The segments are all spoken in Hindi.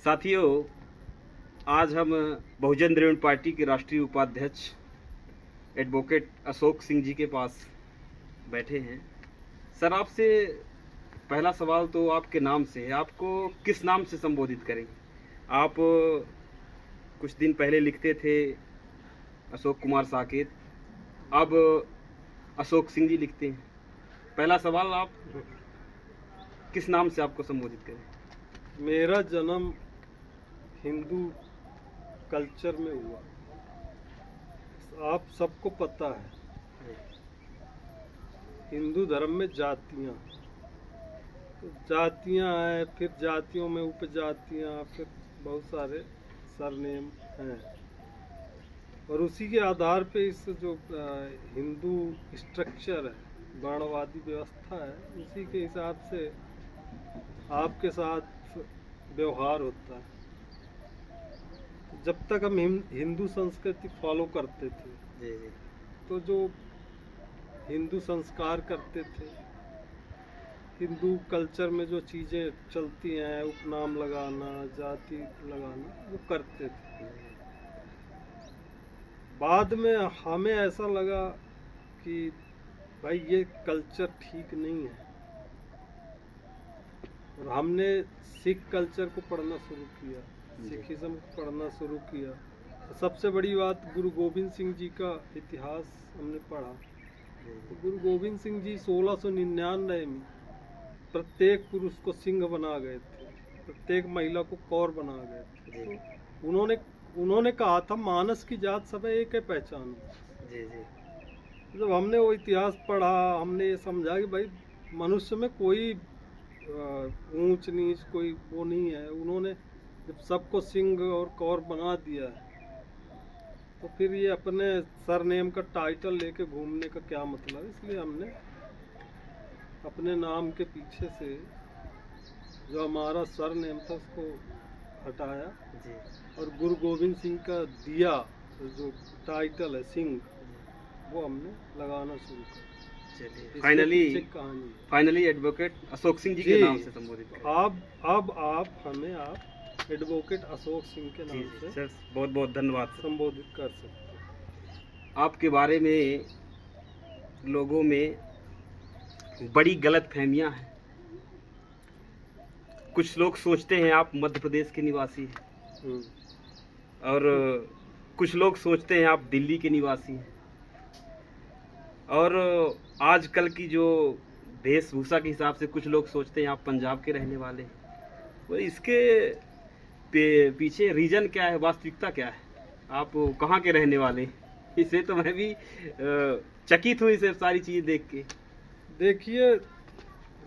साथियों, आज हम बहुजन द्रविड़ पार्टी के राष्ट्रीय उपाध्यक्ष एडवोकेट अशोक सिंह जी के पास बैठे हैं। सर, आपसे पहला सवाल तो आपके नाम से है। आपको किस नाम से संबोधित करेंगे? आप कुछ दिन पहले लिखते थे अशोक कुमार साकेत, अब अशोक सिंह जी लिखते हैं। पहला सवाल, आप किस नाम से आपको संबोधित करें? मेरा जन्म हिंदू कल्चर में हुआ, आप सबको पता है। हिंदू धर्म में जातियाँ हैं, फिर जातियों में उपजातियाँ, फिर बहुत सारे सरनेम हैं, और उसी के आधार पे इस जो हिंदू स्ट्रक्चर है, वर्णवादी व्यवस्था है, उसी के हिसाब से आपके साथ व्यवहार होता है। जब तक हम हिंदू संस्कृति फॉलो करते थे, तो जो हिंदू संस्कार करते थे, हिंदू कल्चर में जो चीज़ें चलती हैं, उपनाम लगाना, जाति लगाना, वो करते थे। बाद में हमें ऐसा लगा कि भाई ये कल्चर ठीक नहीं है, और हमने सिख कल्चर को पढ़ना शुरू किया, सिखिज्म को पढ़ना शुरू किया। सबसे बड़ी बात, गुरु गोविंद सिंह जी का इतिहास हमने पढ़ा। तो गुरु गोविंद सिंह जी 1699 में प्रत्येक पुरुष को सिंह बना गए थे, प्रत्येक महिला को कौर बना गए थे। तो उन्होंने कहा था, मानस की जात सब एक है पहचान। जब हमने वो इतिहास पढ़ा, हमने ये समझा कि भाई मनुष्य में कोई ऊंच नीच कोई वो नहीं है। उन्होंने जब सबको सिंह और कौर बना दिया है, तो फिर ये अपने सरनेम का टाइटल लेके घूमने का क्या मतलब? इसलिए हमने अपने नाम के पीछे से जो हमारा सरनेम था उसको हटाया जी, और गुरु गोविंद सिंह का दिया जो टाइटल है सिंह, वो हमने लगाना शुरू किया। फाइनली एडवोकेट अशोक सिंह जी के नाम से संबोधित करें। अब आप एडवोकेट अशोक सिंह के नाम से सर बहुत बहुत धन्यवाद संबोधित कर सकते हैं। आपके बारे में लोगों में बड़ी गलत फहमियाँ हैं। कुछ लोग सोचते हैं आप मध्य प्रदेश के निवासी हैं, और कुछ लोग सोचते हैं आप दिल्ली के निवासी हैं, और आजकल की जो वेशभूषा के हिसाब से कुछ लोग सोचते हैं आप पंजाब के रहने वाले हैं। तो इसके पीछे रीजन क्या है, वास्तविकता क्या है? आप कहाँ के रहने वाले हैं? इसे तो मैं भी चकित हूँ इसे सारी चीज़ देख के। देखिए,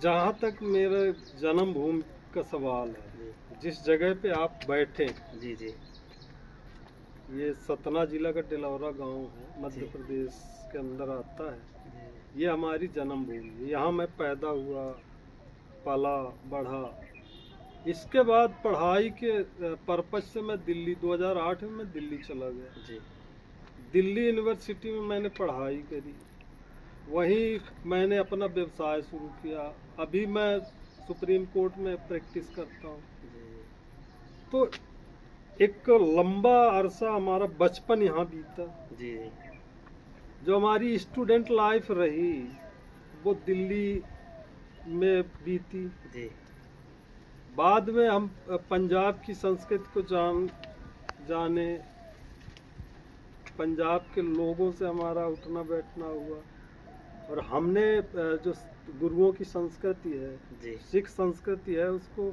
जहाँ तक मेरा जन्मभूमि का सवाल है, जिस जगह पे आप बैठे जी, ये सतना जिला का डिलौरा गांव है, मध्य प्रदेश के अंदर आता है। ये हमारी जन्मभूमि है, यहाँ मैं पैदा हुआ, पला बढ़ा। इसके बाद पढ़ाई के पर्पज से मैं दिल्ली 2008 में मैं दिल्ली चला गया जी। दिल्ली यूनिवर्सिटी में मैंने पढ़ाई करी, वहीं मैंने अपना व्यवसाय शुरू किया। अभी मैं सुप्रीम कोर्ट में प्रैक्टिस करता हूँ। तो एक लंबा अरसा हमारा बचपन यहाँ बीता जी। जो हमारी स्टूडेंट लाइफ रही वो दिल्ली में बीती जी। बाद में हम पंजाब की संस्कृति को जाने, पंजाब के लोगों से हमारा उठना बैठना हुआ, और हमने जो गुरुओं की संस्कृति है जी, सिख संस्कृति है, उसको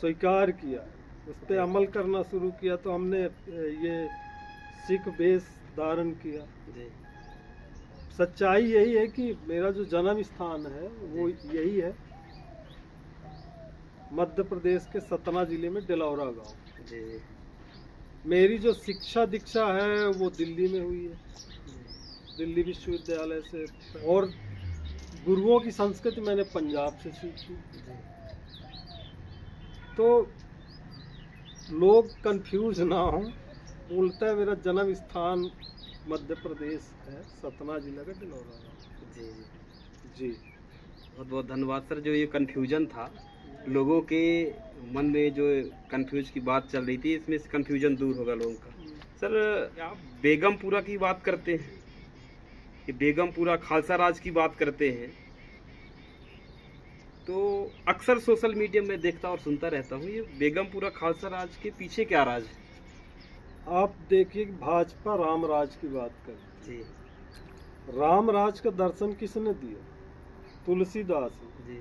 स्वीकार किया, उस पर अमल करना शुरू किया। तो हमने ये सिख वेश धारण किया जी। सच्चाई यही है कि मेरा जो जन्म स्थान है वो यही है, मध्य प्रदेश के सतना जिले में डिलौरा गांव जी। मेरी जो शिक्षा दीक्षा है वो दिल्ली में हुई है, दिल्ली विश्वविद्यालय से, और गुरुओं की संस्कृति मैंने पंजाब से सीखी। तो लोग कंफ्यूज ना हो, उल्टा मेरा जन्म स्थान मध्य प्रदेश है, सतना जिला का डिलौरा जी। बहुत बहुत धन्यवाद सर। जो ये कन्फ्यूजन था लोगों के मन में जो कंफ्यूज की बात चल रही थी, इसमें से कंफ्यूजन दूर होगा लोगों का। सर, आप बेगमपुरा की बात करते हैं कि बेगमपुरा खालसा राज की बात करते हैं, तो अक्सर सोशल मीडिया में देखता और सुनता रहता हूँ, ये बेगमपुरा खालसा राज के पीछे क्या राज है? आप देखिए कि भाजपा रामराज की बात करें। जी रामराज का दर्शन किसने दिया? तुलसीदास ने। जी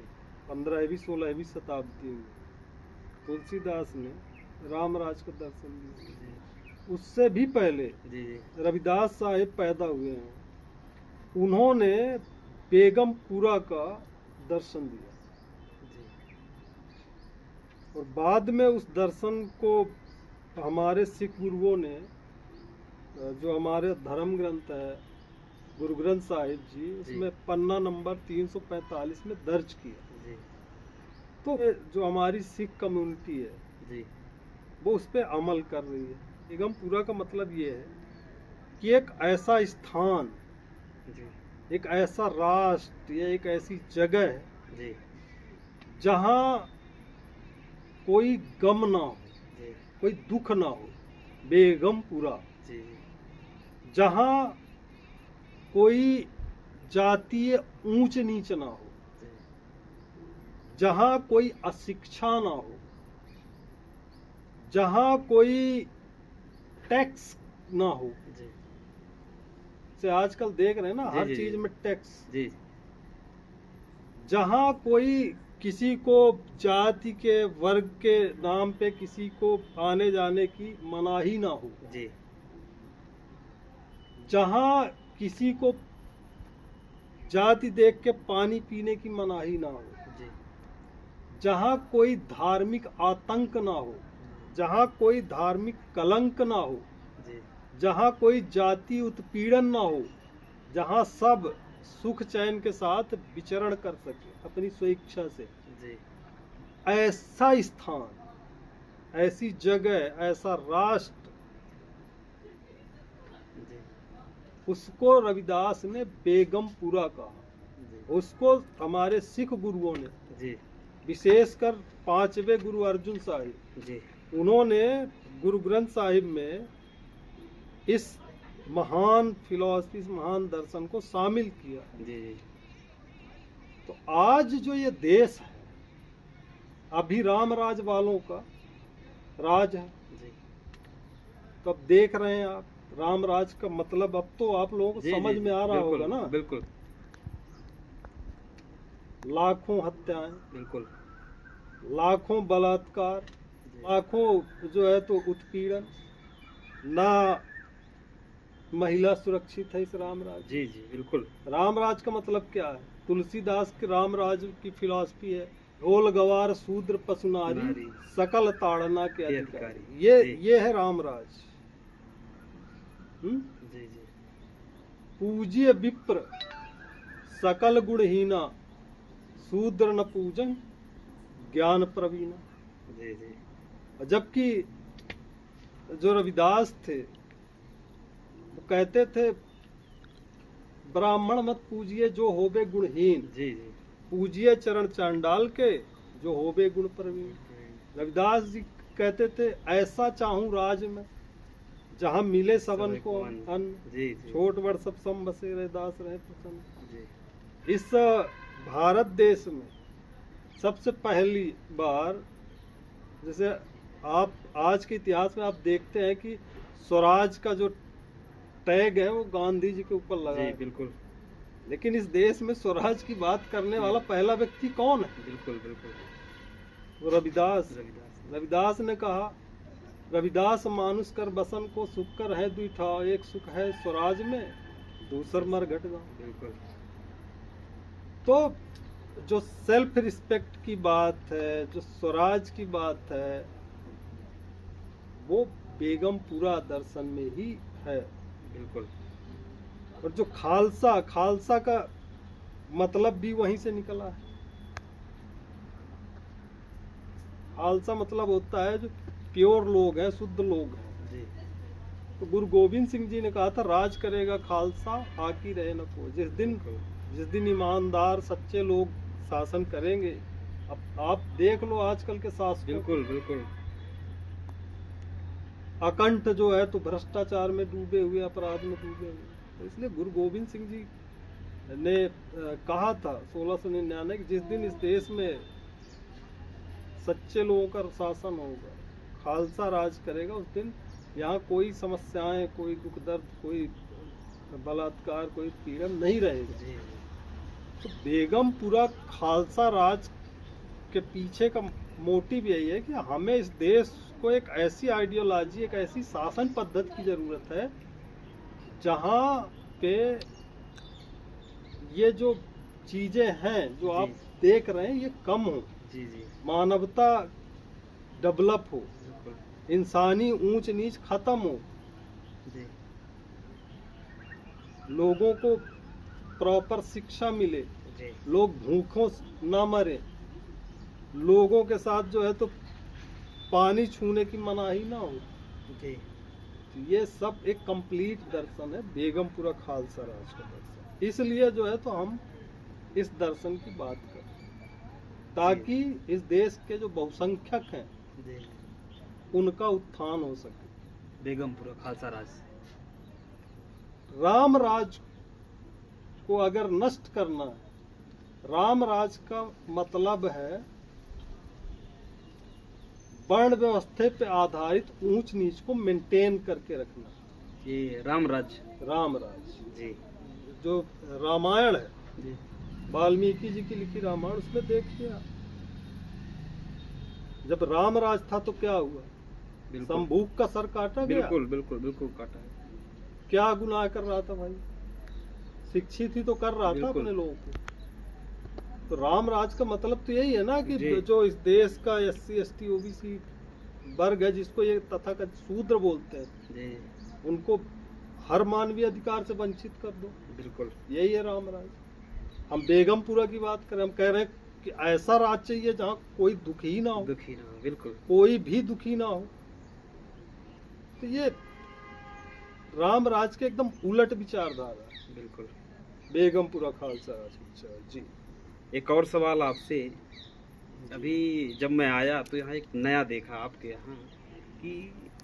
15वीं 16वीं शताब्दी में तुलसीदास ने रामराज का दर्शन दिया। उससे भी पहले जी जी रविदास साहिब पैदा हुए हैं, उन्होंने बेगमपुरा का दर्शन दिया जी और बाद में उस दर्शन को हमारे सिख गुरुओं ने, जो हमारे धर्म ग्रंथ है गुरु ग्रंथ साहिब जी, उसमें पन्ना नंबर 345 में दर्ज किया। जी तो जो हमारी सिख कम्युनिटी है जी वो उस पर अमल कर रही है। बेगमपुरा का मतलब ये है कि एक ऐसा स्थान, जी एक ऐसा राष्ट्र या एक ऐसी जगह है जी जहाँ कोई गम ना हो, जी कोई दुख ना हो। बेगमपुरा, जी जहाँ कोई जातीय ऊंच नीच ना हो, जी जहाँ कोई अशिक्षा ना हो, जहाँ कोई टैक्स ना हो। जी से आजकल देख रहे हैं ना, जी, हर जी, चीज जी। में टैक्स। जी जहाँ कोई किसी को जाति के वर्ग के नाम पे किसी को आने जाने की मनाही ना हो, जी जहाँ किसी को जाति देख के पानी पीने की मनाही ना हो, जी जहाँ कोई धार्मिक आतंक ना हो, जहाँ कोई धार्मिक कलंक ना हो, जी जहाँ कोई जाति उत्पीड़न ना हो, जहाँ सब सुख चैन के साथ विचरण कर सके अपनी स्वेच्छा से। जी ऐसा स्थान, ऐसी जगह, ऐसा राष्ट्र, जी उसको रविदास ने बेगमपुरा कहा। जी उसको हमारे सिख गुरुओं ने, जी विशेषकर 5वें गुरु अर्जुन साहिब, जी उन्होंने गुरु ग्रंथ साहिब में इस महान फिलॉसफी, इस महान दर्शन को शामिल किया। जी तो आज जो ये देश है, अभी रामराज वालों का राज है। जी तो अब देख रहे हैं आप, रामराज का मतलब अब तो आप लोगों को जी, समझ जी, में आ रहा बिल्कुल, होगा ना। बिल्कुल लाखों हत्याएं, बिल्कुल लाखों बलात्कार, जी लाखों जो है तो उत्पीड़न, ना महिला सुरक्षित है इस रामराज। जी जी बिल्कुल रामराज का मतलब क्या है? तुलसीदास के रामराज की फिलॉसफी है, ढोल गवार शूद्र पशु नारी, नारी, सकल ताड़ना के के अधिकारी। अधिकारी। जी। ये है रामराज। जी जी पूज्य विप्र सकल गुणहीना, शूद्र न पूजन ज्ञान प्रवीणा। जी जी जबकि जो रविदास थे वो कहते थे ब्राह्मण मत पूजिए जो होबे गुणहीन, जी जी पूजिए चरण चांडाल के जो होबे गुण प्रवीण। रविदास जी कहते थे ऐसा चाहूं राज में जहां मिले सबन को अन्न, जी जी छोट बड़ सब सम बसे रहे दास रहे प्रसन्न। जी इस भारत देश में सबसे पहली बार, जैसे आप आज के इतिहास में आप देखते हैं कि स्वराज का जो टैग है वो गांधी जी के ऊपर लगा जी है। बिल्कुल लेकिन इस देश में स्वराज की बात करने वाला पहला व्यक्ति कौन है? बिल्कुल बिल्कुल वो रविदास। रविदास रविदास ने कहा, रविदास मानुष कर बसन को सुख कर है दुईठा, एक सुख है स्वराज में दूसर मर घट जाओ। बिल्कुल तो जो सेल्फ रिस्पेक्ट की बात है, जो स्वराज की बात है, वो बेगमपुरा दर्शन में ही है। बिल्कुल और जो खालसा, खालसा का मतलब भी वहीं से निकला है। खालसा मतलब होता है जो प्योर लोग हैं, शुद्ध लोग हैं। जी तो गुरु गोविंद सिंह जी ने कहा था, राज करेगा खालसा आकी रहे न कोई। जिस दिन ईमानदार सच्चे लोग शासन करेंगे, अब आप देख लो आजकल के शासकों, बिल्कुल बिल्कुल। अकंठ जो है तो भ्रष्टाचार में डूबे हुए, अपराध में डूबे हुए। तो इसलिए गुरु गोविंद सिंह जी ने कहा था 1699 कि जिस दिन इस देश में सच्चे लोगों का शासन होगा, खालसा राज करेगा, उस दिन यहाँ कोई समस्याएं, कोई दुख दर्द, कोई बलात्कार, कोई पीड़न नहीं रहेगा। तो बेगमपुरा खालसा राज के पीछे का मोटिव यही है कि हमें इस देश को एक ऐसी आइडियोलॉजी, एक ऐसी शासन पद्धति की जरूरत है जहाँ पे ये जो चीजें हैं जो आप देख रहे हैं ये कम हो, जी जी, मानवता डेवलप हो, इंसानी ऊंच नीच खत्म हो, जी लोगों को प्रॉपर शिक्षा मिले, जी, लोग भूखों ना मरे, लोगों के साथ जो है तो पानी छूने की मनाही ना हो। जी तो ये सब एक कंप्लीट दर्शन है बेगमपुरा खालसा राज का दर्शन। इसलिए जो है तो हम इस दर्शन की बात करें ताकि इस देश के जो बहुसंख्यक हैं जी, उनका उत्थान हो सके। बेगमपुरा खालसा राज, राम राज को अगर नष्ट करना है, राम राज का मतलब है वर्ण व्यवस्था पे आधारित ऊंच नीच को मेंटेन करके रखना। ये राम राज, राम राज जी जो रामायण है, जी, वाल्मीकि जी की लिखी रामायण, उसमें देखिए आप, जब राम राज था तो क्या हुआ, बिल्कुल संभूक का सर काटा गया। बिल्कुल बिल्कुल बिल्कुल काटा है। क्या गुनाह कर रहा था भाई, शिक्षित ही तो कर रहा था बिल्कुल। अपने लोगों को। तो राम राज का मतलब तो यही है ना कि जी। जो इस देश का SC ST OBC वर्ग है, जिसको ये तथाकथित शूद्र बोलते हैं, जी उनको हर मानवीय अधिकार से वंचित कर दो। बिल्कुल, यही है राम राज। हम बेगमपुरा की बात करें, हम कह रहे हैं कि ऐसा राज चाहिए जहाँ कोई दुखी ना हो, दुखी ना हो, बिल्कुल कोई भी दुखी ना हो। तो ये राम राज के एकदम उलट विचारधारा है बिल्कुल। बेगमपुरा खालसा राज की विचार। जी एक और सवाल आपसे, अभी जब मैं आया तो यहाँ एक नया देखा आपके यहाँ कि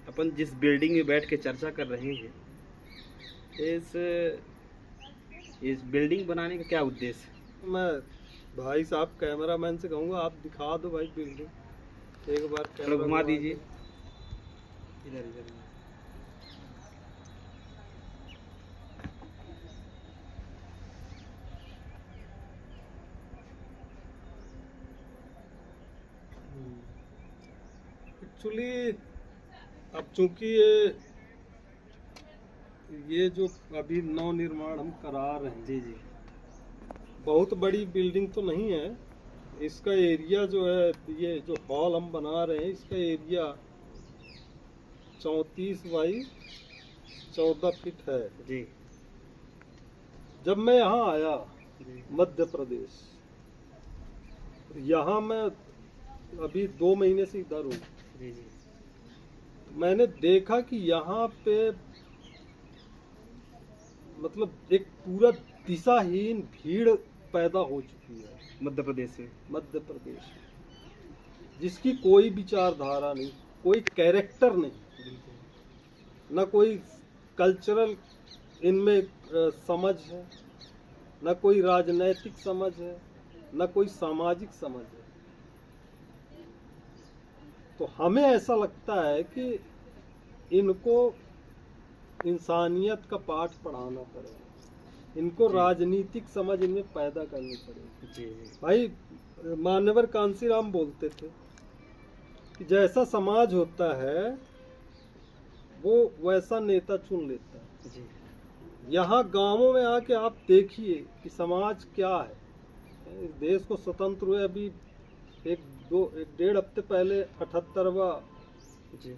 अपन जिस बिल्डिंग में बैठ के चर्चा कर रहे हैं, इस बिल्डिंग बनाने का क्या उद्देश्य है? मैं भाई साहब कैमरामैन से कहूँगा आप दिखा दो भाई बिल्डिंग, एक बार थोड़ा कैमरा घुमा दो। दीजिए इधर इधर। एक्चुअली अब चूंकि ये जो अभी नव निर्माण हम करा रहे हैं, जी जी, बहुत बड़ी बिल्डिंग तो नहीं है। इसका एरिया जो है, ये जो हॉल हम बना रहे हैं, इसका एरिया 34 बाई 14 फीट है। जी जब मैं यहाँ आया जी, मध्य प्रदेश, यहाँ मैं अभी 2 महीने से इधर हूँ, जी जी, मैंने देखा कि यहाँ पे मतलब एक पूरा दिशाहीन भीड़ पैदा हो चुकी है मध्य प्रदेश में। मध्य प्रदेश में, जिसकी कोई विचारधारा नहीं, कोई कैरेक्टर नहीं, बिल्कुल, न कोई कल्चरल इनमें समझ है, न कोई राजनैतिक समझ है, न कोई सामाजिक समझ है। तो हमें ऐसा लगता है कि इनको इंसानियत का पाठ पढ़ाना पड़ेगा, इनको जी। राजनीतिक समझ इनमें पैदा करनी पड़ेगी। जी जी, भाई मान्यवर कांसीराम बोलते थे कि जैसा समाज होता है वो वैसा नेता चुन लेता है। जी यहाँ गांवों में आके आप देखिए कि समाज क्या है। इस देश को स्वतंत्र हुए अभी एक डेढ़ हफ्ते पहले 78वां जी,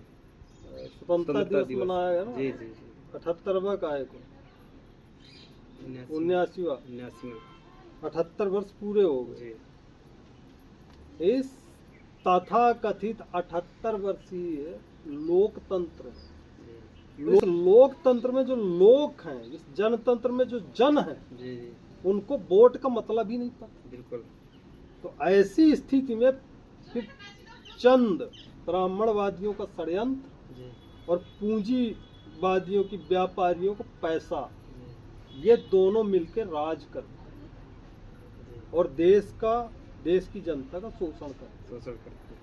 स्वतंत्रता दिवस मनाया गया ना। जी जी जी, 78वां का है, 79वां, 79 78 वर्ष पूरे हो गए। जी इस तथाकथित 78 वर्षीय लोकतंत्र है। जी इस लोकतंत्र में जो लोग हैं, इस जनतंत्र में जो जन है, जी जी, उनको वोट का मतलब ही नहीं पता। बिल्कुल, तो ऐसी स्थिति में फिर चंद ब्राह्मणवादियों का षड्यंत्र जी और पूंजीवादियों की व्यापारियों को पैसा, जी ये दोनों मिलकर राज करते जी और देश की जनता का शोषण करते। शोषण करते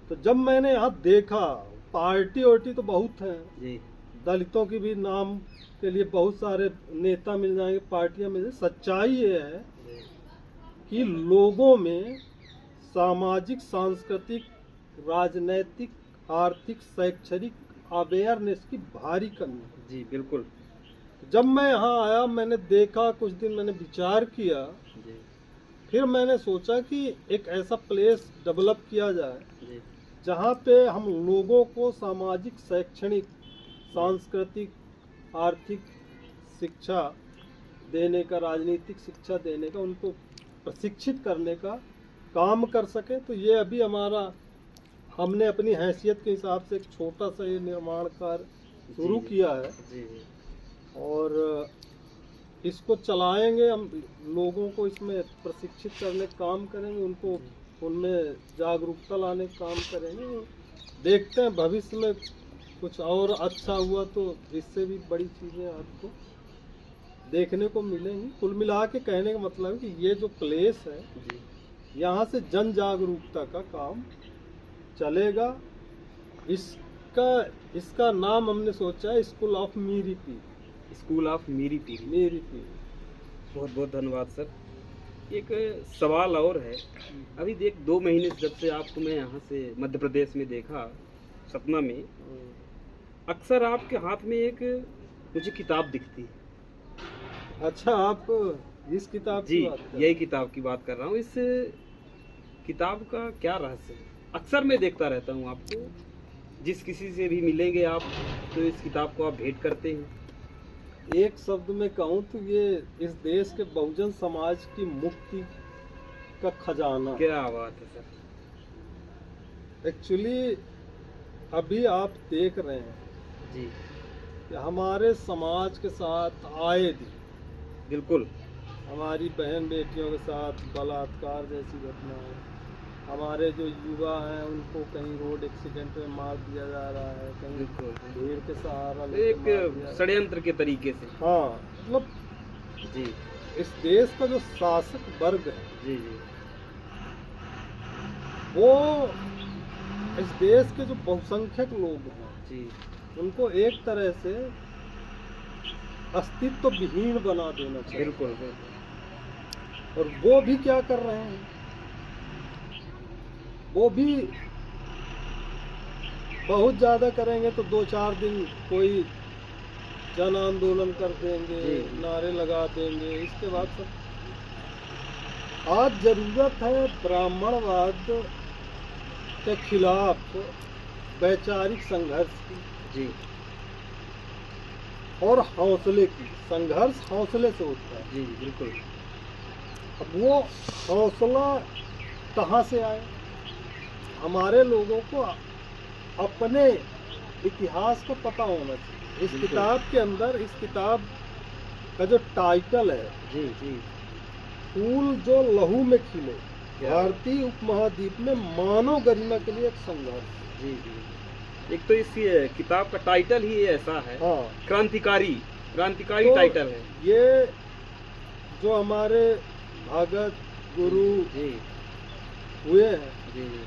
तो जब मैंने यहाँ देखा, पार्टी वार्टी तो बहुत है, जी दलितों की भी नाम के लिए बहुत सारे नेता मिल जाएंगे, पार्टियां मिल जाएंगी। सच्चाई ये है जी कि लोगों में सामाजिक, सांस्कृतिक, राजनैतिक, आर्थिक, शैक्षणिक अवेयरनेस की भारी कमी है। जी बिल्कुल जब मैं यहाँ आया, मैंने देखा, कुछ दिन मैंने विचार किया, जी फिर मैंने सोचा कि एक ऐसा प्लेस डेवलप किया जाए जी जहाँ पे हम लोगों को सामाजिक, शैक्षणिक, सांस्कृतिक, आर्थिक शिक्षा देने का, राजनीतिक शिक्षा देने का, उनको प्रशिक्षित करने का काम कर सके। तो ये अभी हमने अपनी हैसियत के हिसाब से एक छोटा सा ये निर्माण कार्य शुरू जी। किया है जी जी और इसको चलाएंगे। हम लोगों को इसमें प्रशिक्षित करने का काम करेंगे, उनको उनमें जागरूकता लाने का काम करेंगे। देखते हैं भविष्य में कुछ और अच्छा हुआ तो इससे भी बड़ी चीज़ें आपको देखने को मिलेंगी। कुल मिला के कहने का मतलब है कि ये जो प्लेस है, जी यहाँ से जन जागरूकता का काम चलेगा। इसका नाम हमने सोचा है स्कूल ऑफ मीरी पीढ़ी। स्कूल ऑफ मीरी पीढ़ी। मेरी पीढ़ी। बहुत बहुत धन्यवाद सर। एक सवाल और है, अभी देख 2 महीने से जब से आपको मैं यहाँ से मध्य प्रदेश में देखा, सतना में, अक्सर आपके हाथ में एक मुझे किताब दिखती है। अच्छा, आप इस किताब जी की बात कर रहे यही किताब की बात कर रहा हूँ। इस किताब का क्या रहस्य है? अक्सर मैं देखता रहता हूँ आपको, जिस किसी से भी मिलेंगे आप तो इस किताब को आप भेंट करते हैं। हैं। एक शब्द में कहूँ तो ये इस देश के बहुजन समाज की मुक्ति का खजाना। क्या बात है सर। एक्चुअली अभी आप देख रहे हैं जी कि हमारे समाज के साथ आए दिन बिल्कुल। हमारी बहन बेटियों के साथ बलात्कार जैसी घटनाएं, हमारे जो युवा हैं उनको कहीं रोड एक्सीडेंट में मार दिया जा रहा है, कहीं बिल्कुल भीड़ के सहारा लेके मार दिया एक जा षड्यंत्र के तरीके से। रहा है। हाँ, मतलब जी इस देश का जो शासक वर्ग है जी जी वो इस देश के जो बहुसंख्यक लोग हैं जी उनको एक तरह से अस्तित्व विहीन बना देना चाहिए। बिल्कुल बिल्कुल। और वो भी क्या कर रहे हैं, वो भी बहुत ज्यादा करेंगे तो 2-4 दिन कोई जन आंदोलन कर देंगे, जी। नारे लगा देंगे, इसके बाद सब। आज जरूरत है ब्राह्मणवाद के खिलाफ वैचारिक संघर्ष की जी और हौसले की। संघर्ष हौसले से होता है। जी बिल्कुल। अब वो हौसला कहाँ से आए? हमारे लोगों को अपने इतिहास का पता होना चाहिए। इस बिल्कुल। किताब के अंदर, इस किताब का जो टाइटल है, जी जी फूल जो लहू में खिले, क्या? भारतीय उपमहाद्वीप में मानव गरिमा के लिए एक संघर्ष। जी जी। एक तो इस किताब का टाइटल ही ऐसा है, हाँ, क्रांतिकारी क्रांतिकारी तो टाइटल है। ये जो हमारे भगत गुरु जी हुए हैं जी जी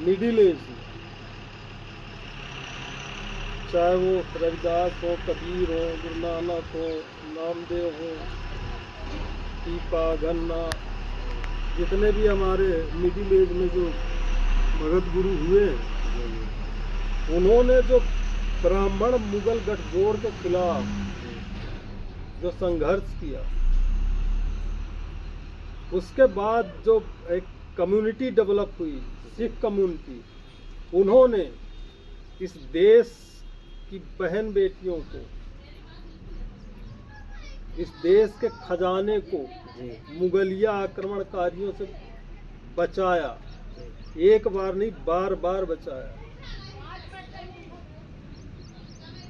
मिडिल एज में, चाहे वो रविदास हो, कबीर हो, गुरु नानक हो, नामदेव हो, टीपा, गन्ना, जितने भी हमारे मिडिल एज में जो भगत गुरु हुए हैं, उन्होंने जो ब्राह्मण मुगल गठजोड़ के खिलाफ जो संघर्ष किया, उसके बाद जो एक कम्युनिटी डेवलप हुई, सिख कम्युनिटी, उन्होंने इस देश की बहन बेटियों को, इस देश के खजाने को जी मुगलिया आक्रमणकारियों से बचाया। एक बार नहीं, बार बार बचाया।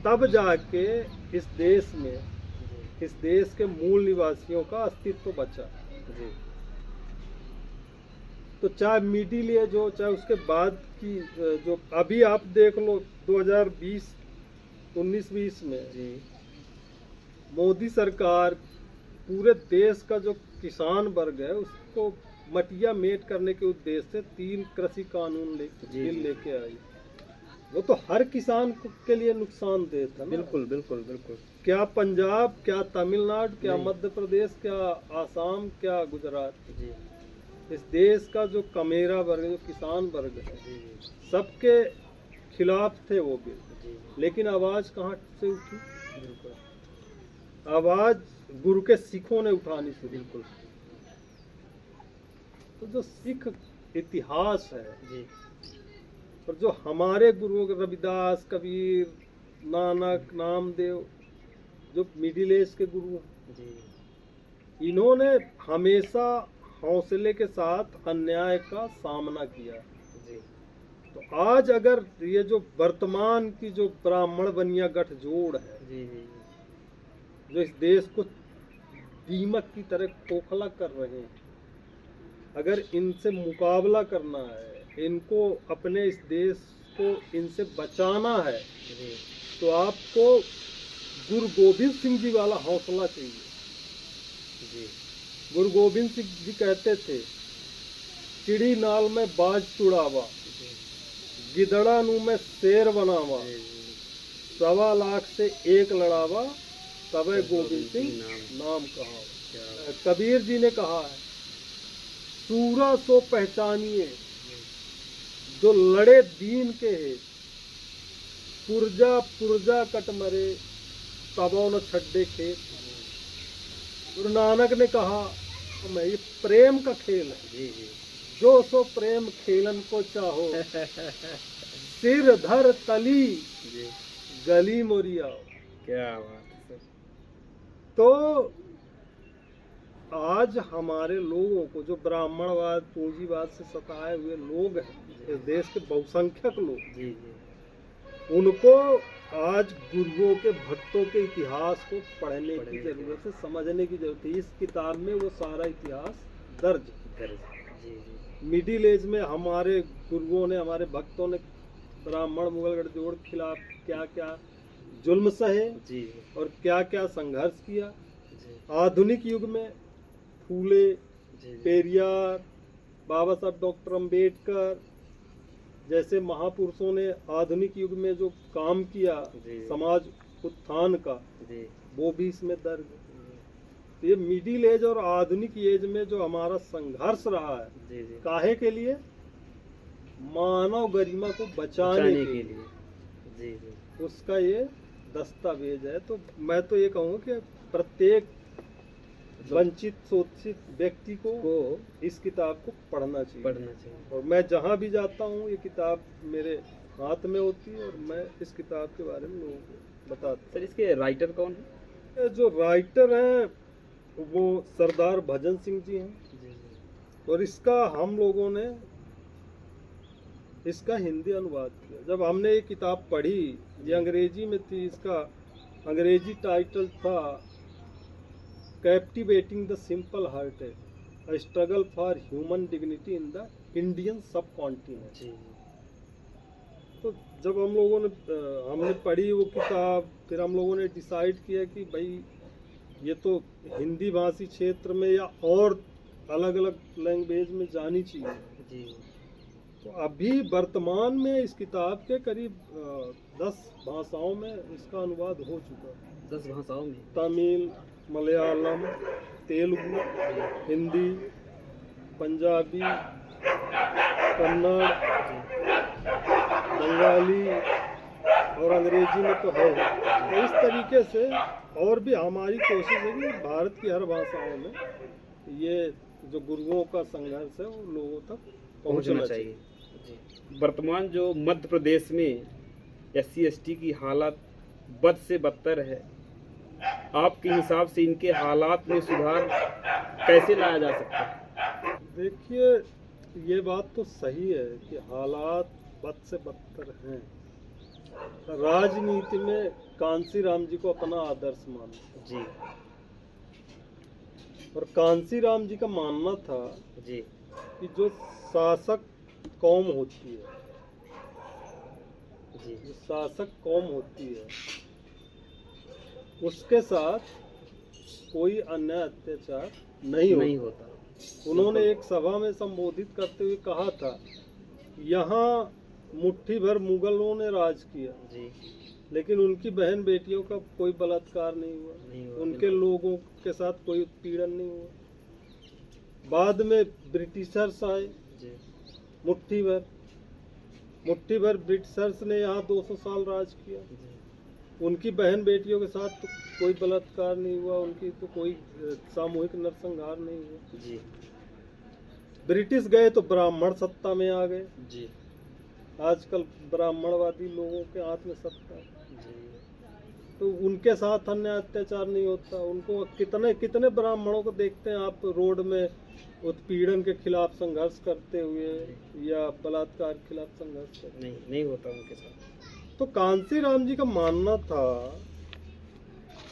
तब जाके इस देश में, इस देश के मूल निवासियों का अस्तित्व बचा। जी तो चाहे मिडिल एज हो, चाहे उसके बाद की जो अभी आप देख लो 2020 19-20 में जी मोदी सरकार पूरे देश का जो किसान वर्ग है उसको मटिया मेट करने के उद्देश्य से 3 कृषि कानून बिल लेके आई। वो तो हर किसान के लिए नुकसानदेह था ना। बिल्कुल बिल्कुल बिल्कुल। क्या पंजाब, क्या तमिलनाडु, क्या नहीं। मध्य प्रदेश, क्या आसाम, क्या गुजरात, जी इस देश का जो कमेरा वर्ग, जो किसान वर्ग है, जी सबके खिलाफ थे वो बिल। जी लेकिन आवाज कहाँ से उठी? बिल्कुल आवाज गुरु के सिखों ने उठानी शुरू। बिल्कुल। तो जो सिख इतिहास है जी और जो हमारे गुरुओं रविदास, कबीर, नानक, नामदेव, जो मिडिल एज के गुरु हैं, जी इन्होंने हमेशा हौसले के साथ अन्याय का सामना किया। जी तो आज अगर ये जो वर्तमान की जो ब्राह्मण बनिया गठजोड़ है, जी जी जो इस देश को दीमक की तरह खोखला कर रहे हैं, अगर इनसे मुकाबला करना है, इनको अपने इस देश को इनसे बचाना है, जी तो आपको गुरु गोविंद सिंह जी वाला हौसला चाहिए। जी गुरु गोविंद सिंह जी कहते थे, चिड़ी नाल में बाज तुड़ावा, गिदड़ा नू में शेर बनावा, 1.25 लाख से एक लड़ावा, तबे गोविंद सिंह नाम कहा। कबीर जी ने कहा है, सूरा सो पहचानिए जो लड़े दीन के है, पुरजा पुरजा कट मरे तबो न छड्डे खेत। गुरु नानक ने कहा, मैं ये प्रेम का खेल है, जी जी जो सो प्रेम खेलन को चाहो, सिर धर तली जी गली मोरिया। क्या बात है। तो आज हमारे लोगों को, जो ब्राह्मणवाद, पूंजीवाद से सताए हुए लोग हैं, इस देश के बहुसंख्यक लोग, जी जी उनको आज गुरुओं के, भक्तों के इतिहास को पढ़ने की जरूरत है, समझने की जरूरत है। इस किताब में वो सारा इतिहास दर्ज है। जी जी मिडिल एज में हमारे गुरुओं ने, हमारे भक्तों ने ब्राह्मण मुगल गठजोड़ के खिलाफ क्या क्या जुल्म सहे जी और क्या क्या संघर्ष किया। जी आधुनिक युग में फूले, जी पेरियार, बाबा साहब डॉक्टर अंबेडकर जैसे महापुरुषों ने आधुनिक युग में जो काम किया जी। समाज उत्थान का, जी वो भी इसमें दर्ज है। ये मिडिल एज और आधुनिक एज में जो हमारा संघर्ष रहा है, जी जी काहे के लिए? मानव गरिमा को बचाने के लिए। जी जी उसका ये दस्तावेज है। तो मैं तो ये कहूँ कि प्रत्येक वंचित, शोषित व्यक्ति को इस किताब को पढ़ना चाहिए। और मैं जहाँ भी जाता हूँ ये किताब मेरे हाथ में होती है और मैं इस किताब के बारे में लोगों को बताता हूँ। सर, इसके राइटर कौन है? जो राइटर हैं वो सरदार भजन सिंह जी हैं। जी और इसका हम लोगों ने इसका हिंदी अनुवाद किया। जब हमने ये किताब पढ़ी, ये अंग्रेजी में थी, इसका अंग्रेजी टाइटल था captivating the simple hearted, a struggle for human dignity in the Indian सब कॉन्टिनेंट। जी तो जब हम लोगों ने हमने पढ़ी वो किताब, फिर हम लोगों ने डिसाइड किया कि भाई ये तो हिंदी भाषी क्षेत्र में या और अलग अलग लैंग्वेज में जानी चाहिए। जी तो अभी वर्तमान में इस किताब के करीब 10 भाषाओं में इसका अनुवाद हो चुका है। 10 भाषाओं में? तमिल, मलयालम, तेलुगु, हिंदी, पंजाबी, कन्नड़, बंगाली और अंग्रेजी में तो है। तो इस तरीके से और भी हमारी कोशिश है कि भारत की हर भाषाओं में ये जो गुरुओं का संघर्ष है वो लोगों तक पहुंचना चाहिए। वर्तमान जो मध्य प्रदेश में SC/ST की हालत बद से बदतर है, आपके हिसाब से इनके हालात में सुधार कैसे लाया जा सकता है? देखिए, ये बात तो सही है कि हालात बद से बदतर हैं। राजनीति में कांसी राम जी को अपना आदर्श माना जी। और कांसी राम जी का मानना था जी कि जो शासक कौम होती है, जी जो शासक कौम होती है, उसके साथ कोई अन्याय अत्याचार नहीं होता। उन्होंने एक सभा में संबोधित करते हुए कहा था, यहाँ मुट्ठी भर मुगलों ने राज किया, जी लेकिन उनकी बहन बेटियों का कोई बलात्कार नहीं हुआ, उनके लोगों के साथ कोई उत्पीड़न नहीं हुआ। बाद में ब्रिटिशर्स आए, जी मुट्ठी भर ब्रिटिशर्स ने यहाँ 200 साल राज किया, उनकी बहन बेटियों के साथ तो कोई बलात्कार नहीं हुआ, उनकी तो कोई सामूहिक नरसंहार नहीं हुआ। जी ब्रिटिश गए तो ब्राह्मण सत्ता में आ गए। जी आजकल ब्राह्मणवादी लोगों के हाथ में सत्ता है, जी तो उनके साथ अन्याय अत्याचार नहीं होता। उनको कितने कितने ब्राह्मणों को देखते हैं आप रोड में उत्पीड़न के खिलाफ संघर्ष करते हुए या बलात्कार के खिलाफ संघर्ष करते। नहीं होता उनके साथ। तो कांसी राम जी का मानना था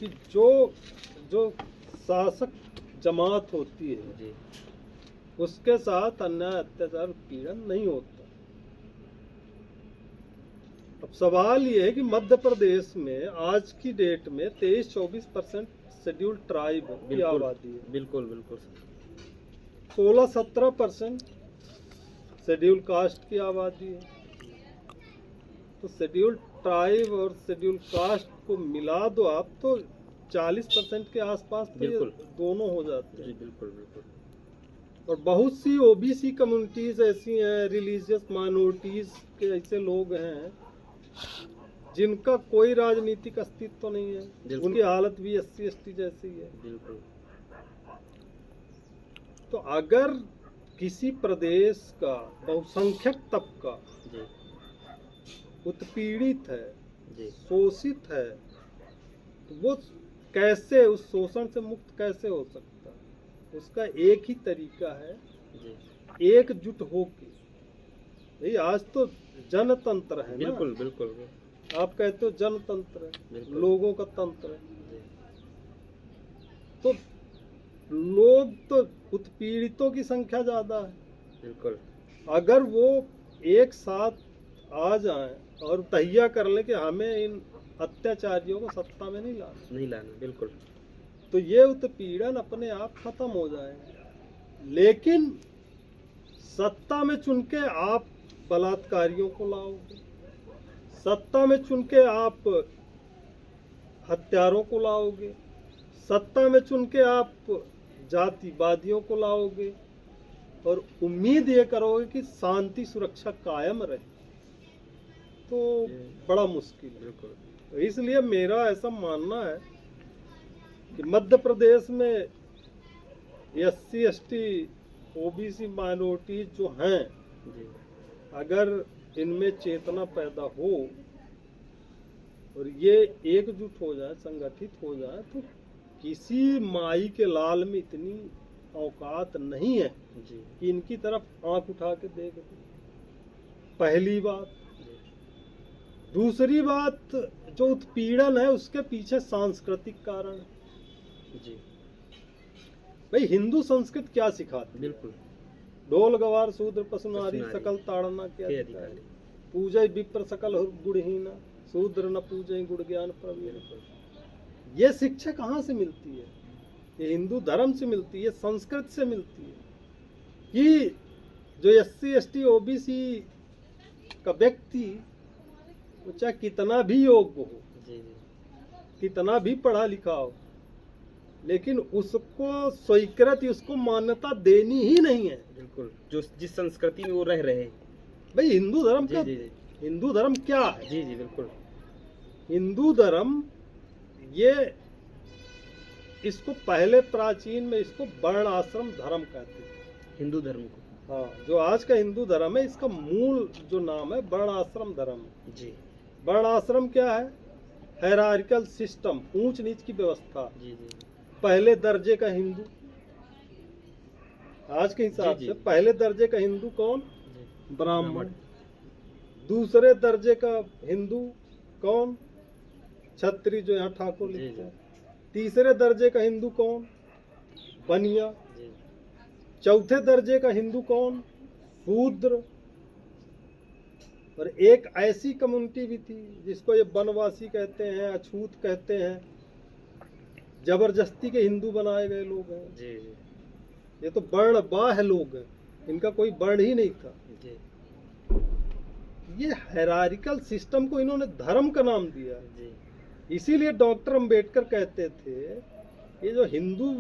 कि जो शासक जमात होती है, जी उसके साथ अन्याय अत्याचार उत्पीड़न नहीं होता। अब सवाल ये है कि मध्य प्रदेश में आज की डेट में 23-24% शेड्यूल्ड ट्राइब की आबादी है। बिल्कुल 16-17% शेड्यूल कास्ट की आबादी है। तो शेड्यूल ट्राइब और शेड्यूल कास्ट को मिला दो आप तो 40% के आसपास तो ये दोनों हो जाते हैं। बिल्कुल। और बहुत सी ओबीसी कम्युनिटीज ऐसी हैं, रिलीजियस माइनॉरिटीज के ऐसे लोग हैं जिनका कोई राजनीतिक अस्तित्व तो नहीं है, उनकी हालत भी SC ST जैसी है। बिल्कुल। तो अगर किसी प्रदेश का बहुसंख्यक तबका उत्पीड़ित है, शोषित है, तो वो कैसे उस शोषण से मुक्त कैसे हो सकता है? उसका एक ही तरीका है, एकजुट होके। भाई आज तो जनतंत्र है ना। बिल्कुल। आप कहते हो जनतंत्र है, लोगों का तंत्र है। तो लोग तो उत्पीड़ितों की संख्या ज्यादा है। बिल्कुल। अगर वो एक साथ आ जाएं और तहिया कर लें कि हमें इन अत्याचारियों को सत्ता में नहीं लाना, बिल्कुल, तो ये उत्पीड़न अपने आप खत्म हो जाएंगे। लेकिन सत्ता में चुन के आप बलात्कारियों को लाओगे, सत्ता में चुन के आप हत्यारों को लाओगे, सत्ता में चुन के आप जातिवादियों को लाओगे और उम्मीद ये करोगे कि शांति सुरक्षा कायम रहे, तो बड़ा मुश्किल है। तो इसलिए मेरा ऐसा मानना है कि मध्य प्रदेश में SC ST OBC माइनॉरिटीज जो हैं, अगर इनमें चेतना पैदा हो और ये एकजुट हो जाए, संगठित हो जाए, तो किसी माई के लाल में इतनी औकात नहीं है कि इनकी तरफ आंख उठा के देख दे। पहली बात। दूसरी बात, जो उत्पीड़न है उसके पीछे सांस्कृतिक कारण है। भाई हिंदू संस्कृति क्या सिखाती? बिल्कुल। ढोल गवार शूद्र पशुनारी सकल ताड़ना के अधिकारी, पूजय विप्र सकल गुणहीना, शूद्र न पूजय गुण ज्ञान प्रवीण। ये शिक्षा कहाँ से मिलती है? ये हिंदू धर्म से मिलती है, संस्कृत से मिलती है कि जो SC ST OBC का व्यक्ति वो चाहे कितना भी योग्य हो, कितना भी पढ़ा लिखा हो, लेकिन उसको स्वीकृति, उसको मान्यता देनी ही नहीं है। बिल्कुल। जो जिस संस्कृति में वो रह रहे हैं। भाई हिंदू धर्म का, हिंदू धर्म क्या है? जी बिल्कुल। हिंदू धर्म, ये इसको पहले प्राचीन में इसको वर्ण आश्रम धर्म कहते थे, हिंदू धर्म को। हाँ, जो आज का हिंदू धर्म है, इसका मूल जो नाम है वर्ण आश्रम धर्म जी। वर्ण आश्रम क्या है? हायरार्किकल सिस्टम, ऊंच नीच की व्यवस्था। पहले दर्जे का हिंदू, आज के हिसाब से पहले दर्जे का हिंदू कौन? ब्राह्मण। दूसरे दर्जे का हिंदू कौन? क्षत्रिय, जो यहाँ ठाकुर लिखते हैं। तीसरे दर्जे का हिंदू कौन? बनिया। चौथे दर्जे का हिंदू कौन? शूद्र। और एक ऐसी कम्युनिटी भी थी जिसको ये वनवासी कहते हैं, अछूत कहते हैं, जबरदस्ती के हिंदू बनाए गए लोग हैं। जी ये तो वर्ण बाह्य लोग हैं, इनका कोई वर्ण ही नहीं था। जी ये हायरार्किकल सिस्टम को इन्होंने धर्म का नाम दिया। जी इसीलिए डॉक्टर अंबेडकर कहते थे ये जो हिंदू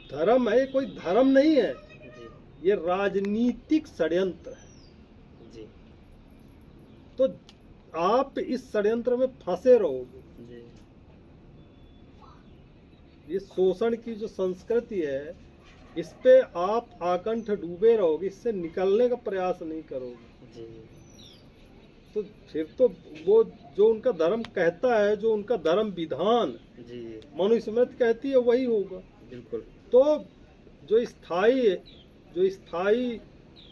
धर्म है ये कोई धर्म नहीं है, जी ये राजनीतिक षड्यंत्र है। जी तो आप इस षड्यंत्र में फंसे रहोगे। जी ये शोषण की जो संस्कृति है इस पे आप आकंठ डूबे रहोगे, इससे निकलने का प्रयास नहीं करोगे। जी तो फिर तो वो जो उनका धर्म कहता है, जो उनका धर्म विधान जी मनुस्मृति कहती है वही होगा। बिल्कुल। तो जो स्थायी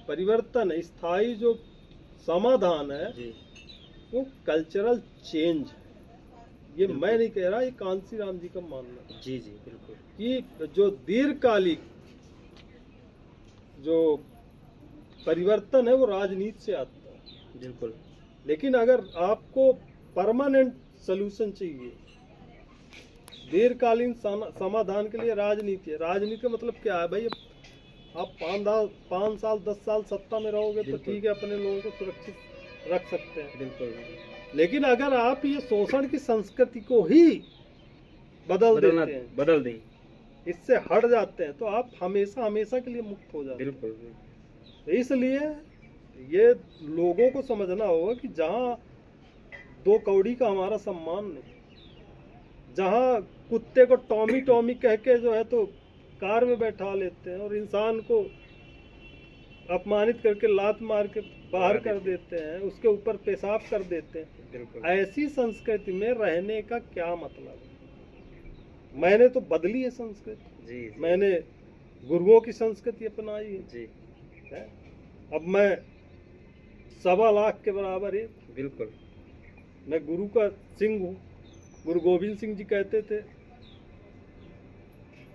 परिवर्तन है, स्थायी जो समाधान है जी वो कल्चरल चेंज है। ये बिल्कुल। मैं नहीं कह रहा, ये कांसी राम जी का मानना है जी जी बिल्कुल। कि जो दीर्घकालिक जो परिवर्तन है वो राजनीति से आता है। बिल्कुल। लेकिन अगर आपको परमानेंट सलूशन चाहिए, दीर्घकालीन समाधान के लिए राजनीति है। राजनीति का मतलब क्या है भाई? आप 5 साल 10 साल सत्ता में रहोगे तो बिल्कुल। ठीक है, अपने लोगों को सुरक्षित रख सकते हैं। बिल्कुल। लेकिन अगर आप ये शोषण की संस्कृति को ही बदल देते हैं, बदल दें, इससे हट जाते हैं, तो आप हमेशा हमेशा के लिए मुक्त हो जाते हैं। बिल्कुल। तो इसलिए ये लोगों को समझना होगा कि जहाँ 2 कौड़ी का हमारा सम्मान नहीं, जहाँ कुत्ते को टॉमी टॉमी कह के जो है तो कार में बैठा लेते हैं और इंसान को अपमानित करके लात मार के बाहर कर देते हैं, उसके ऊपर पेशाब कर देते हैं, बिल्कुल। ऐसी संस्कृति में रहने का क्या मतलब है? मैंने तो बदली है संस्कृति, जी मैंने गुरुओं की संस्कृति अपनाई है। जी है? अब मैं 1.25 लाख के बराबर है, बिल्कुल। मैं गुरु का सिंह हूँ। गुरु गोविंद सिंह जी कहते थे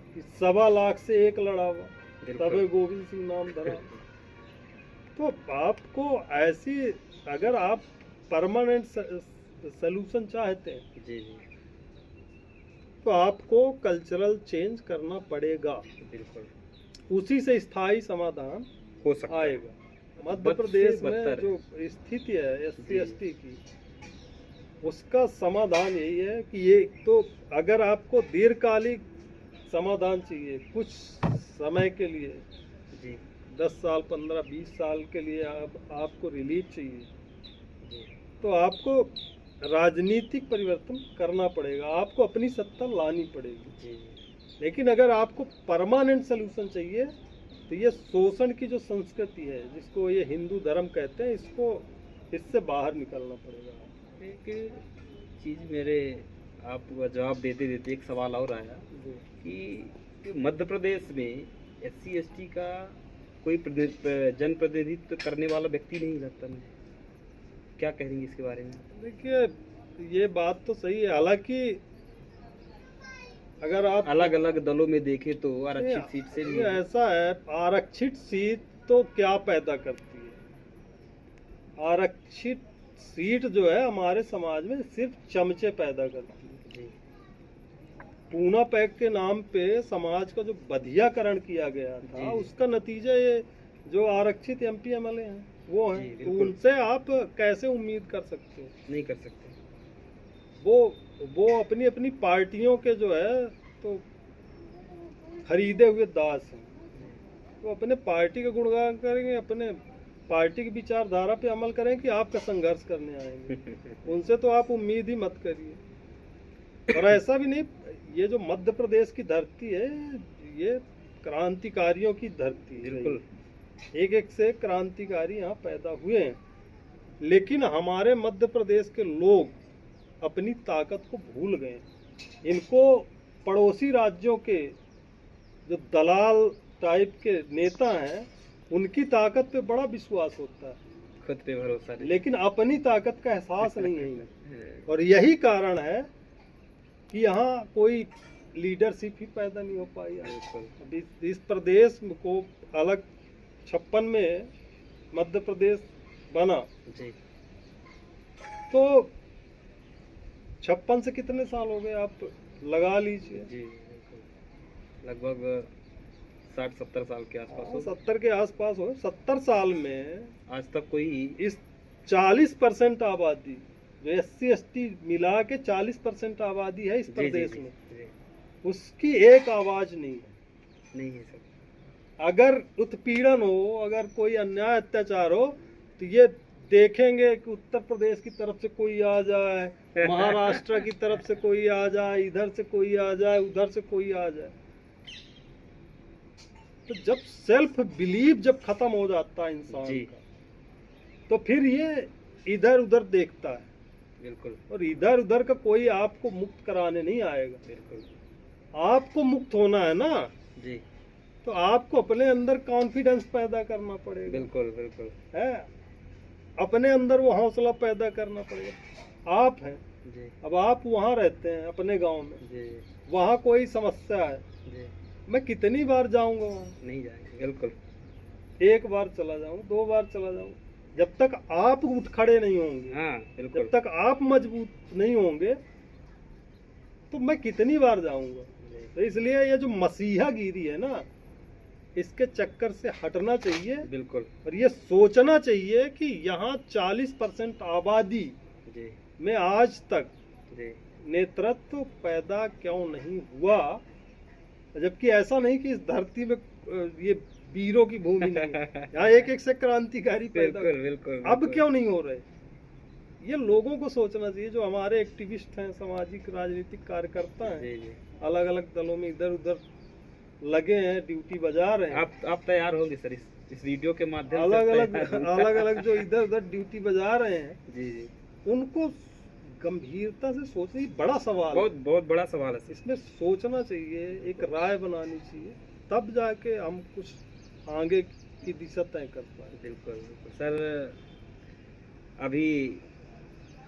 कि 1.25 लाख से एक लड़ावा, तबे गोविंद सिंह नाम धरा। तो आपको ऐसी, अगर आप परमानेंट सलूशन चाहते हैं जी जी तो आपको कल्चरल चेंज करना पड़ेगा, बिल्कुल। उसी से स्थायी समाधान हो सकता है। आएगा। मध्य प्रदेश में बदतर जो स्थिति है जी। SC/ST की, उसका समाधान यही है कि ये तो अगर आपको दीर्घकालिक समाधान चाहिए, कुछ समय के लिए, जी 10 साल 15 20 साल के लिए आपको रिलीफ चाहिए, जी तो आपको राजनीतिक परिवर्तन करना पड़ेगा, आपको अपनी सत्ता लानी पड़ेगी। जी लेकिन अगर आपको परमानेंट सोल्यूशन चाहिए तो ये शोषण की जो संस्कृति है, जिसको ये हिंदू धर्म कहते हैं, इससे बाहर निकलना पड़ेगा। एक चीज़ मेरे आप जवाब देते देते एक सवाल और आया कि मध्य प्रदेश में SC/ST का कोई जनप्रतिनिधित्व करने वाला व्यक्ति नहीं लगता। मैं क्या कहेंगे इसके बारे में? देखिए ये बात तो सही है, हालांकि अगर आप अलग अलग दलों में देखें तो आरक्षित सीट से भी ऐसा है, आरक्षित सीट तो क्या पैदा करती है? आरक्षित सीट जो है हमारे समाज में सिर्फ चमचे पैदा करती है। जी पूना पैक के नाम पे समाज का जो बधियाकरण किया गया था, जी। उसका नतीजा ये जो आरक्षित MP MLA हैं वो जी, हैं। तो बिल्कुल। उनसे आप कैसे उम्मीद कर सकते हो? नहीं कर सकते। वो अपनी अपनी पार्टियों के जो है तो खरीदे हुए दास हैं। वो अपने पार्टी का गुणगान करेंगे, अपने पार्टी की विचारधारा पे अमल करें कि आपका संघर्ष करने आएंगे। उनसे तो आप उम्मीद ही मत करिए। और ऐसा भी नहीं, ये जो मध्य प्रदेश की धरती है ये क्रांतिकारियों की धरती है। बिल्कुल। एक से क्रांतिकारी यहाँ पैदा हुए हैं, लेकिन हमारे मध्य प्रदेश के लोग अपनी ताकत को भूल गए। इनको पड़ोसी राज्यों के जो दलाल टाइप के नेता हैं उनकी ताकत पे बड़ा विश्वास होता है, खुद पे भरोसा नहीं। लेकिन अपनी ताकत का एहसास नहीं है। और यही कारण है कि यहाँ कोई लीडरशिप ही पैदा नहीं हो पाई आज। बिल्कुल। अब इस प्रदेश को अलग 56 में मध्य प्रदेश बना, जी तो 56 से कितने साल हो गए आप लगा लीजिए। जी बिल्कुल, लगभग 60-70 साल के आसपास हो। 70 के आसपास हो। 70 साल में आज तक कोई इस 40% आबादी, जो SC/ST मिला के 40% आबादी है इस जी, प्रदेश जी, में, जी, उसकी एक आवाज नहीं है। नहीं है सर। अगर उत्पीड़न हो, अगर कोई अन्याय अत्याचार हो, तो ये देखेंगे कि उत्तर प्रदेश की तरफ से कोई आ जाए, महाराष्ट्र की तरफ से कोई आ जाए, इधर से कोई आ जाए, उधर से कोई आ जाए। तो जब सेल्फ बिलीव जब खत्म हो जाता है इंसान जी। का, तो फिर ये इधर उधर देखता है, बिल्कुल और इधर उधर का कोई आपको मुक्त कराने नहीं आएगा। बिल्कुल। आपको मुक्त होना है ना, जी तो आपको अपने अंदर कॉन्फिडेंस पैदा करना पड़ेगा। बिल्कुल बिल्कुल। है, अपने अंदर वो हौसला पैदा करना पड़ेगा। आप हैं, जी अब आप वहाँ रहते हैं अपने गांव में, जी वहाँ कोई समस्या है, जी। मैं कितनी बार जाऊंगा वहाँ? नहीं जाएंगे बिल्कुल। एक बार चला जाऊंगा, 2 बार चला जाऊंगा। जब तक आप उठ खड़े नहीं होंगे, हाँ बिल्कुल। जब तक आप मजबूत नहीं होंगे, तो मैं कितनी बार जाऊंगा? जी, तो इसलिए ये जो मसीहा गिरी है ना, इसके चक्कर से हटना चाहिए, बिल्कुल। और ये सोचना चाहिए कि यहाँ 40% आबादी जी में आज तक जी नेतृत्व पैदा क्यों नहीं हुआ, जबकि ऐसा नहीं कि इस धरती में ये वीरों की भूमि नहीं है, यहाँ एक एक से क्रांतिकारी पैदा बिल्कुल बिल्कुल। अब बिल्कुल। क्यों नहीं हो रहे? ये लोगों को सोचना चाहिए, जो हमारे एक्टिविस्ट हैं, सामाजिक राजनीतिक कार्यकर्ता हैं, जी जी। अलग अलग दलों में इधर उधर लगे हैं, ड्यूटी बजा रहे हैं, आप तैयार होंगे सर इस वीडियो के माध्यम से? अलग अलग तैयार होंगे? अलग अलग जो इधर उधर ड्यूटी बजा रहे हैं, जी जी। उनको गंभीरता से सोचना, ये बड़ा सवाल है। बहुत बहुत बड़ा सवाल है सर। इसमें सोचना चाहिए, एक राय बनानी चाहिए, तब जाके हम कुछ आगे की दिशा तय कर पाए। बिल्कुल बिल्कुल सर। अभी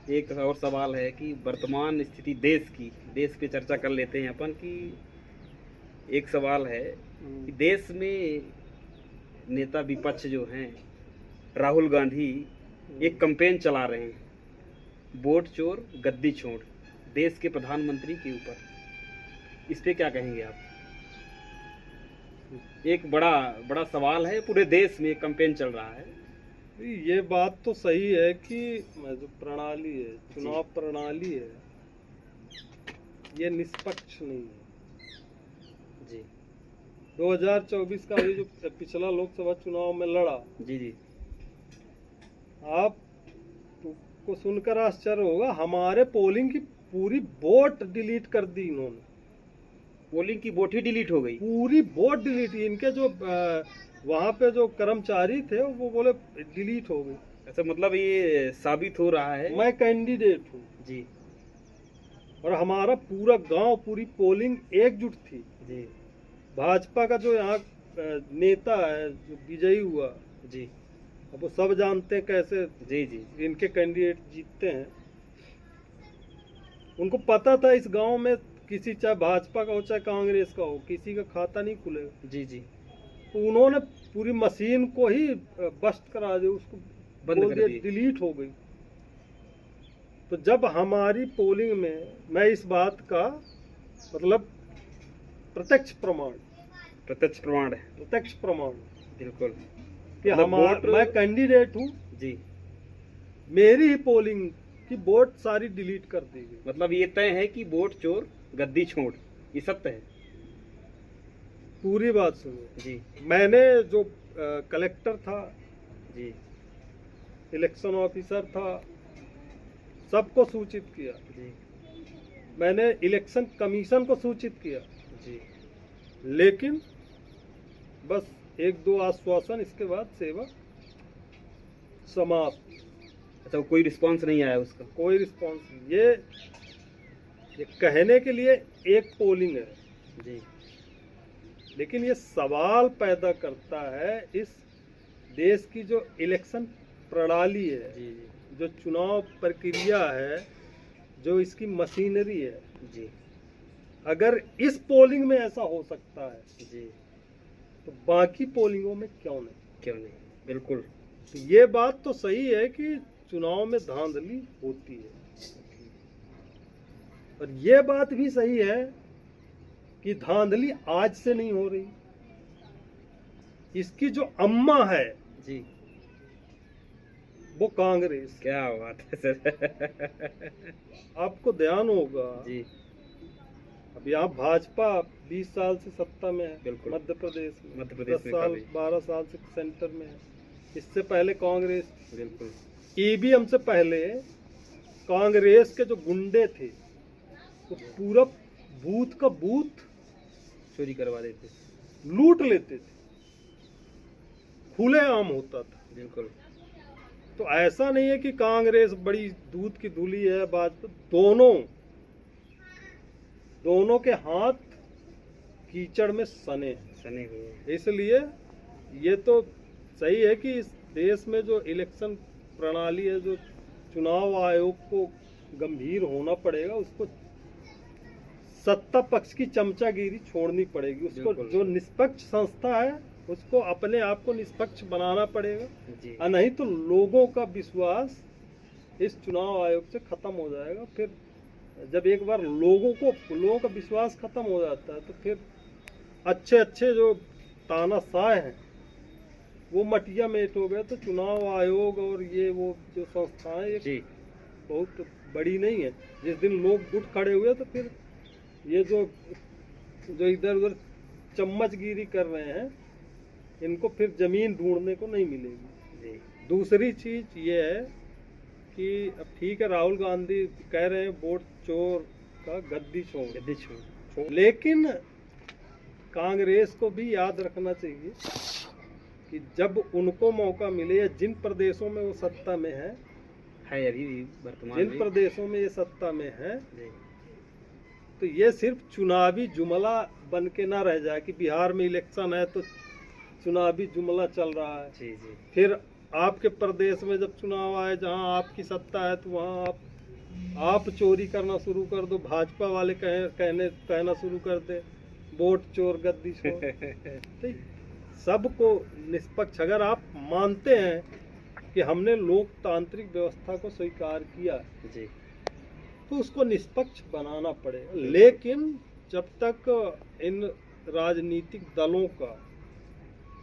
एक और सवाल है कि वर्तमान स्थिति देश पे चर्चा कर लेते हैं अपन की। एक सवाल है कि देश में नेता विपक्ष जो हैं, राहुल गांधी एक कैंपेन चला रहे हैं, वोट चोर गद्दी छोड़, देश के प्रधानमंत्री के ऊपर। इस पे क्या कहेंगे आप? एक बड़ा सवाल है, पूरे देश में कैंपेन चल रहा है। ये बात तो सही है कि जो प्रणाली है, चुनाव प्रणाली है, ये निष्पक्ष नहीं है। जी 2024 का ये जो पिछला लोकसभा चुनाव में लड़ा, जी जी। आप को सुनकर आश्चर्य होगा, हमारे पोलिंग की पूरी वोट डिलीट कर दी इन्होंने। पोलिंग की वोट ही डिलीट हो गई? पूरी वोट डिलीट। इनके जो वहाँ पे जो कर्मचारी थे, वो बोले डिलीट हो गई। ऐसा मतलब ये साबित हो रहा है। मैं कैंडिडेट हूँ जी और हमारा पूरा गांव, पूरी पोलिंग एकजुट थी। जी भाजपा का जो यहाँ नेता है जो विजयी हुआ, जी। अब वो सब जानते हैं कैसे जी जी इनके कैंडिडेट जीतते हैं। उनको पता था इस गांव में किसी, चाहे भाजपा का हो चाहे कांग्रेस का हो, किसी का खाता नहीं खुलेगा। जी जी। तो उन्होंने पूरी मशीन को ही बस्ट करा दिया, उसको बंद बोल कर दिया, दिए। डिलीट हो गई। तो जब हमारी पोलिंग में, मैं इस बात का मतलब प्रत्यक्ष प्रमाण बिल्कुल कि मतलब हमारा, मैं कैंडिडेट हूँ जी। मेरी ही पोलिंग की वोट सारी डिलीट कर दी गई। मतलब ये तय है कि वोट चोर गद्दी छोड़, ये सत्य है? पूरी बात सुनिए जी मैंने जो कलेक्टर था, जी इलेक्शन ऑफिसर था, सबको सूचित किया। जी मैंने इलेक्शन कमीशन को सूचित किया, जी। लेकिन बस 1-2 आश्वासन, इसके बाद सेवा समाप्त। अच्छा, कोई रिस्पांस नहीं आया उसका? कोई रिस्पॉन्स नहीं। ये कहने के लिए एक पोलिंग है जी। लेकिन ये सवाल पैदा करता है इस देश की जो इलेक्शन प्रणाली है, जी जी जो चुनाव प्रक्रिया है, जो इसकी मशीनरी है। जी। अगर इस पोलिंग में ऐसा हो सकता है जी, तो बाकी पोलिंगों में क्यों नहीं? क्यों नहीं, बिल्कुल। तो ये बात तो सही है कि चुनाव में धांधली होती है, और ये बात भी सही है कि धांधली आज से नहीं हो रही। इसकी जो अम्मा है जी, वो कांग्रेस। क्या बात है सर। आपको ध्यान होगा जी, अब यहाँ भाजपा 20 साल से सत्ता में है बिल्कुल। मध्य प्रदेश में, मध्य प्रदेश 10 में साल काफी। 12 साल से सेंटर में है। इससे पहले कांग्रेस, बिल्कुल। ईवीएम से पहले कांग्रेस के जो गुंडे थे वो पूरा बूथ का बूथ चोरी करवा देते। लूट लेते थे, खुलेआम होता था। बिल्कुल। तो ऐसा नहीं है कि कांग्रेस बड़ी दूध की धुली है, भाजपा, दोनों के हाथ कीचड़ में सने हैं। सने हुए हैं। इसलिए ये तो सही है कि इस देश में जो इलेक्शन प्रणाली है, जो चुनाव आयोग को गंभीर होना पड़ेगा, उसको सत्ता पक्ष की चमचागिरी छोड़नी पड़ेगी। उसको बिल्कुल। जो निष्पक्ष संस्था है उसको अपने आप को निष्पक्ष बनाना पड़ेगा, जी, और नहीं तो लोगों का विश्वास इस चुनाव आयोग से खत्म हो जाएगा। फिर जब एक बार लोगों का विश्वास खत्म हो जाता है तो फिर अच्छे जो तानाशाह हैं वो मटिया मेट हो गए। तो चुनाव आयोग और ये वो जो संस्थाएं ये जी, बहुत बड़ी नहीं है। जिस दिन लोग गुट खड़े हुए तो फिर ये जो इधर उधर चम्मचगिरी कर रहे हैं, इनको फिर जमीन ढूंढने को नहीं मिलेगी। जी, दूसरी चीज ये है कि अब ठीक है, राहुल गांधी कह रहे हैं वोट चोर का गद्दी छोड़, गद्दी छोड़। लेकिन कांग्रेस को भी याद रखना चाहिए कि जब उनको मौका मिले, या जिन प्रदेशों में वो सत्ता में है अभी भी वर्तमान जिन में। प्रदेशों में ये सत्ता में है, जी, तो ये सिर्फ चुनावी जुमला बन के ना रह जाए कि बिहार में इलेक्शन है तो चुनावी जुमला चल रहा है। जी, जी, फिर आपके प्रदेश में जब चुनाव आए, जहां आपकी सत्ता है, तो वहां आप चोरी करना शुरू कर दो, भाजपा वाले कहना शुरू कर दे वोट चोर गद्दी चोर। तो सबको निष्पक्ष, अगर आप मानते हैं कि हमने लोकतांत्रिक व्यवस्था को स्वीकार किया जी, तो उसको निष्पक्ष बनाना पड़ेगा। लेकिन जब तक इन राजनीतिक दलों का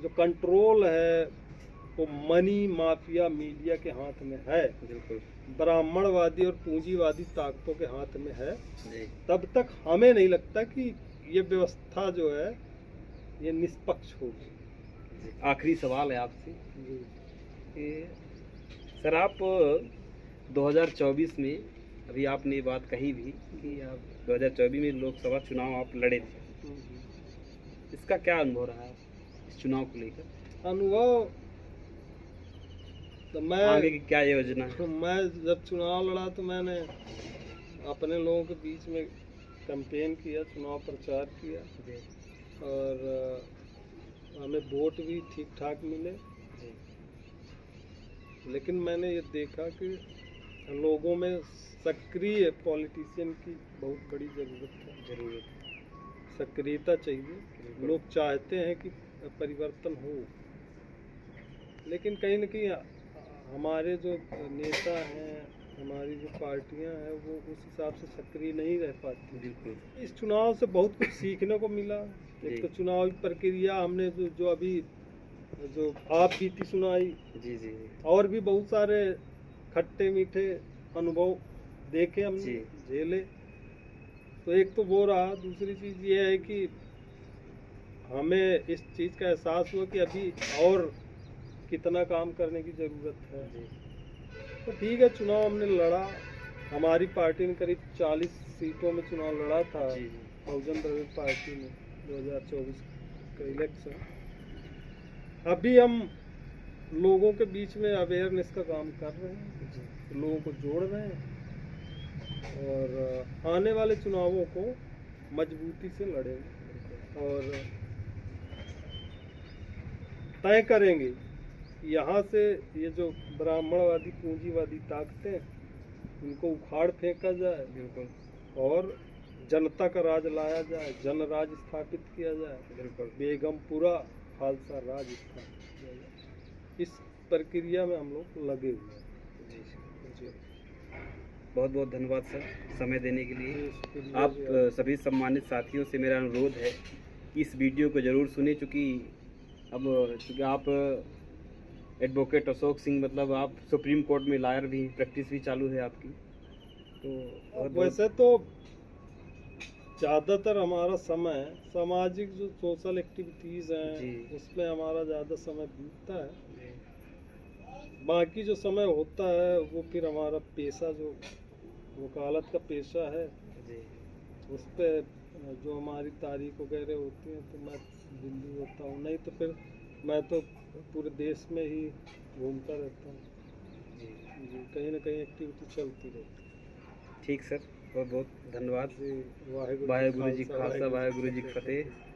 जो कंट्रोल है वो मनी माफिया मीडिया के हाथ में है, बिल्कुल। ब्राह्मणवादी और पूंजीवादी ताकतों के हाथ में है, जी, तब तक हमें नहीं लगता कि ये व्यवस्था जो है ये निष्पक्ष होगी। जी। आखिरी सवाल है आपसे कि सर, आप 2024 में, अभी आपने ये बात कही भी कि आप 2024 में लोकसभा चुनाव आप लड़े थे, इसका क्या अनुभव रहा है इस चुनाव को लेकर? अनुभव तो आगे की क्या योजना है? मैं जब चुनाव लड़ा तो मैंने अपने लोगों के बीच में कैंपेन किया, चुनाव प्रचार किया, जी, और हमें वोट भी ठीक ठाक मिले। जी, लेकिन मैंने ये देखा कि लोगों में सक्रिय पॉलिटिशियन की बहुत बड़ी ज़रूरत है। जरूर। सक्रियता चाहिए। लोग चाहते हैं कि परिवर्तन हो, लेकिन कहीं न कहीं हमारे जो नेता हैं, हमारी जो पार्टियां हैं, वो उस हिसाब से सक्रिय नहीं रह पाती। बिल्कुल। इस चुनाव से बहुत कुछ सीखने को मिला। जी। एक तो चुनावी प्रक्रिया हमने जो अभी जो आप बीती सुनाई, जी, जी, और भी बहुत सारे खट्टे मीठे अनुभव देखे हमने, जी। झेले। तो एक तो वो रहा। दूसरी चीज़ ये है कि हमें इस चीज़ का एहसास हुआ कि अभी और कितना काम करने की ज़रूरत है। जी, तो ठीक है, चुनाव हमने लड़ा। हमारी पार्टी ने करीब 40 सीटों में चुनाव लड़ा था, जी, बहुजन द्रविड़ पार्टी ने 2024 का इलेक्शन। अभी हम लोगों के बीच में अवेयरनेस का काम कर रहे हैं, लोगों को जोड़ रहे हैं, और आने वाले चुनावों को मजबूती से लड़ेंगे और तय करेंगे यहाँ से ये जो ब्राह्मणवादी पूंजीवादी ताकतें, इनको उखाड़ फेंका जाए बिल्कुल। और जनता का राज लाया जाए, जन राज स्थापित किया जाए, बिल्कुल बेगमपुरा खालसा राज स्थापित किया जाए। इस प्रक्रिया में हम लोग लगे हुए हैं। जी जी। बहुत बहुत धन्यवाद सर समय देने के लिए। शुक्रिया आप जी। सभी सम्मानित साथियों से मेरा अनुरोध है कि इस वीडियो को ज़रूर सुने, चूँकि आप एडवोकेट अशोक सिंह, मतलब आप सुप्रीम कोर्ट में लॉयर भी, प्रैक्टिस भी चालू है आपकी, तो वैसे तो ज़्यादातर हमारा समय सामाजिक जो सोशल एक्टिविटीज़ जी। हैं उसमें हमारा ज़्यादा समय बीतता है। जी, बाकी जो समय होता है वो फिर हमारा पेशा जो वकालत का पेशा है जी, उस पर जो हमारी तारीख वगैरह होती हैं तो मैं दिल्ली होता हूँ, नहीं तो फिर मैं तो पूरे देश में ही घूमता रहता हूँ। जी। जी, कहीं ना कहीं एक्टिविटी चलती रहती है। ठीक सर, बहुत बहुत धन्यवाद। जी, वाहेगुरु वाहेगुरु जी खालसा, वाहेगुरु जी की फतेह।